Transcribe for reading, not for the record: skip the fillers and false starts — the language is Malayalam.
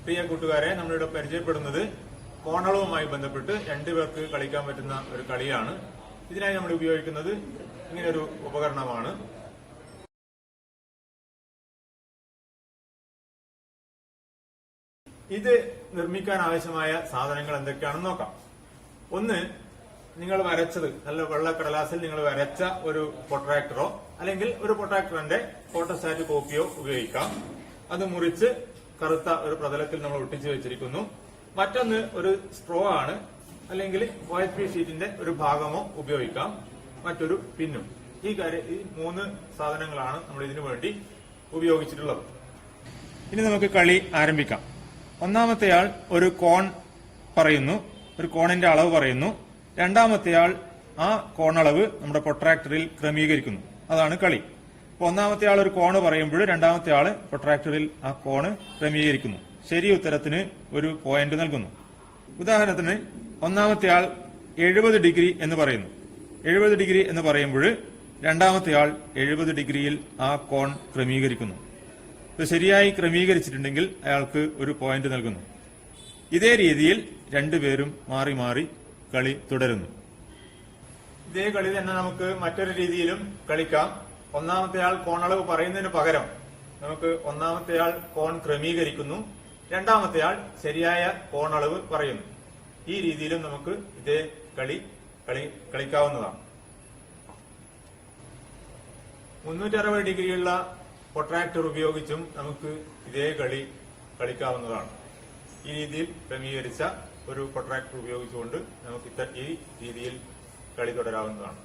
പ്രിയ കൂട്ടുകാരെ, നമ്മളിവിടെ പരിചയപ്പെടുന്നത് കോണളവുമായി ബന്ധപ്പെട്ട് രണ്ടുപേർക്ക് കളിക്കാൻ പറ്റുന്ന ഒരു കളിയാണ്. ഇതിനായി നമ്മൾ ഉപയോഗിക്കുന്നത് ഇങ്ങനൊരു ഉപകരണമാണ്. ഇത് നിർമ്മിക്കാൻ ആവശ്യമായ സാധനങ്ങൾ എന്തൊക്കെയാണെന്ന് നോക്കാം. ഒന്ന്, നിങ്ങൾ വരച്ചത് നല്ല വെള്ളക്കടലാസിൽ നിങ്ങൾ വരച്ച ഒരു പ്രൊട്രാക്ടറോ അല്ലെങ്കിൽ ഒരു പ്രൊട്രാക്ടറിന്റെ ഫോട്ടോസ്റ്റാറ്റ് കോപ്പിയോ ഉപയോഗിക്കാം. അത് മുറിച്ച് കറുത്ത ഒരു പ്രതലത്തിൽ നമ്മൾ ഒട്ടിച്ചു വെച്ചിരിക്കുന്നു. മറ്റൊന്ന് ഒരു സ്ട്രോ ആണ്, അല്ലെങ്കിൽ OHP ഷീറ്റിന്റെ ഒരു ഭാഗമോ ഉപയോഗിക്കാം. മറ്റൊരു പിന്നും. ഈ മൂന്ന് സാധനങ്ങളാണ് നമ്മൾ ഇതിനു വേണ്ടി ഉപയോഗിച്ചിട്ടുള്ളത്. ഇനി നമുക്ക് കളി ആരംഭിക്കാം. ഒന്നാമത്തെയാൾ ഒരു കോൺ പറയുന്നു, ഒരു കോണിന്റെ അളവ് പറയുന്നു. രണ്ടാമത്തെയാൾ ആ കോണളവ് നമ്മുടെ പ്രൊട്രാക്ടറിൽ ക്രമീകരിക്കുന്നു. അതാണ് കളി. അപ്പൊ ഒന്നാമത്തെ ആൾ ഒരു കോണ് പറയുമ്പോൾ രണ്ടാമത്തെ ആള് പ്രൊട്രാക്ടറിൽ ആ കോണ് ക്രമീകരിക്കുന്നു. ശരി ഉത്തരത്തിന് ഒരു പോയിന്റ് നൽകുന്നു. ഉദാഹരണത്തിന് ഒന്നാമത്തെ ആൾ 70 ഡിഗ്രി എന്ന് പറയുന്നു. 70 ഡിഗ്രി എന്ന് പറയുമ്പോൾ രണ്ടാമത്തെ ആൾ 70 ഡിഗ്രിയിൽ ആ കോൺ ക്രമീകരിക്കുന്നു. ഇത് ശരിയായി ക്രമീകരിച്ചിട്ടുണ്ടെങ്കിൽ അയാൾക്ക് ഒരു പോയിന്റ് നൽകുന്നു. ഇതേ രീതിയിൽ രണ്ടുപേരും മാറി മാറി കളി തുടരുന്നു. ഇതേ കളി തന്നെ നമുക്ക് മറ്റൊരു രീതിയിലും കളിക്കാം. ഒന്നാമത്തെ ആൾ കോണളവ് പറയുന്നതിന് പകരം നമുക്ക് ഒന്നാമത്തെ ആൾ കോൺ ക്രമീകരിക്കുന്നു, രണ്ടാമത്തെ ആൾ ശരിയായ കോണളവ് പറയുന്നു. ഈ രീതിയിലും നമുക്ക് ഇതേ കളിക്കാവുന്നതാണ്. 360 ഡിഗ്രിയുള്ള പ്രൊട്രാക്ടർ ഉപയോഗിച്ചും നമുക്ക് ഇതേ കളിക്കാവുന്നതാണ്. ഈ രീതിയിൽ ക്രമീകരിച്ച ഒരു പ്രൊട്രാക്ടർ ഉപയോഗിച്ചുകൊണ്ട് നമുക്ക് ഈ രീതിയിൽ കളി തുടരാവുന്നതാണ്.